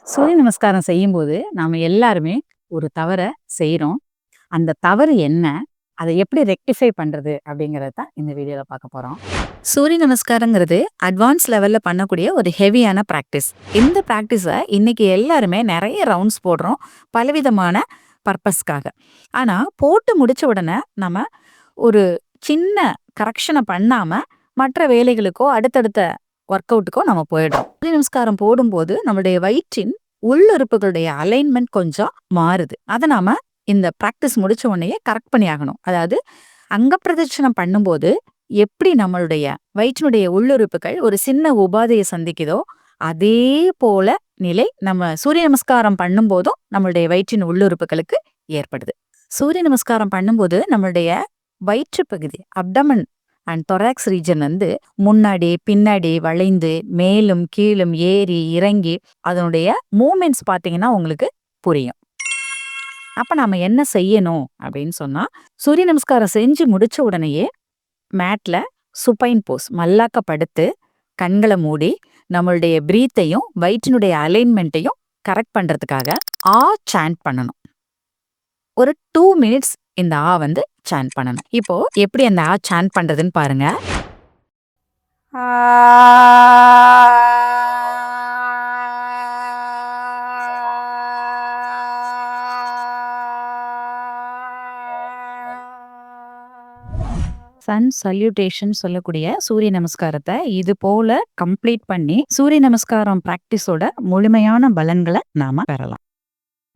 சூரிய நமஸ்காரம் செய்யும்போது நாம எல்லாருமே ஒரு தவற செய்றோம். அந்த தவறு என்ன? அதை எப்படி ரெக்டிஃபை பண்றது? அப்படிங்கிறத தான் இந்த வீடியோல பார்க்க போறோம். சூரிய நமஸ்காரங்கிறது அட்வான்ஸ் லெவல்ல பண்ணக்கூடிய ஒரு ஹெவியான பிராக்டிஸ். இந்த பிராக்டிஸ இன்னைக்கு எல்லாருமே நிறைய ரவுண்ட்ஸ் போடுறோம். பலவிதமான பர்பஸ்க்காக. ஆனா போட்டு முடிச்ச உடனே நம்ம ஒரு சின்ன கரெக்ஷன பண்ணாம மற்ற வேலைகளுக்கோ, அடுத்தடுத்த ஒர்க் அவுட்டுக்கோ நம்ம போயிடுறோம். சூரிய நமஸ்காரம் போடும்போது நம்மளுடைய வயிற்றின் உள்ளுறுப்புகளுடைய அலைன்மெண்ட் கொஞ்சம் மாறுது. அத நாம இந்த பிராக்டிஸ் முடிச்ச உடனேயே கரெக்ட் பண்ணி ஆகணும். அதாவது அங்க பிரதட்சணம் பண்ணும்போது எப்படி நம்மளுடைய வயிற்றினுடைய உள்ளுறுப்புகள் ஒரு சின்ன உபாதையை சந்திக்குதோ, அதே போல நிலை நம்ம சூரிய நமஸ்காரம் பண்ணும்போதும் நம்மளுடைய வயிற்றின் உள்ளுறுப்புகளுக்கு ஏற்படுது. சூரிய நமஸ்காரம் பண்ணும்போது நம்மளுடைய வயிற்று பகுதி அப்டமன் அண்ட் தொராக்ஸ் ரீஜன் வந்து முன்னாடி பின்னாடி வளைந்து மேலும் கீழும் ஏறி இறங்கி அதனுடைய மூமெண்ட்ஸ் பார்த்தீங்கன்னா உங்களுக்கு புரியும். அப்ப நாம என்ன செய்யணும் அப்படின்னு சொன்னா, சூரிய நமஸ்காரம் செஞ்சு முடிச்ச உடனேயே மேட்ல சுப்பைன் போஸ் மல்லாக்க படுத்து கண்களை மூடி நம்மளுடைய பிரீத்தையும் வயிற்றினுடைய அலைன்மெண்ட்டையும் கரெக்ட் பண்றதுக்காக சாண்ட் பண்ணணும். ஒரு 2 மினிட்ஸ் இந்த வந்து சாண்ட் பண்ணணும். இப்போ எப்படி அந்த சாண்ட் பண்றதுன்னு பாருங்க. சன் சல்யூட்டேஷன் சொல்லக்கூடிய சூரிய நமஸ்காரத்தை இது போல கம்ப்ளீட் பண்ணி சூரிய நமஸ்காரம் பிராக்டிஸோட முழுமையான பலன்களை நாம பெறலாம்.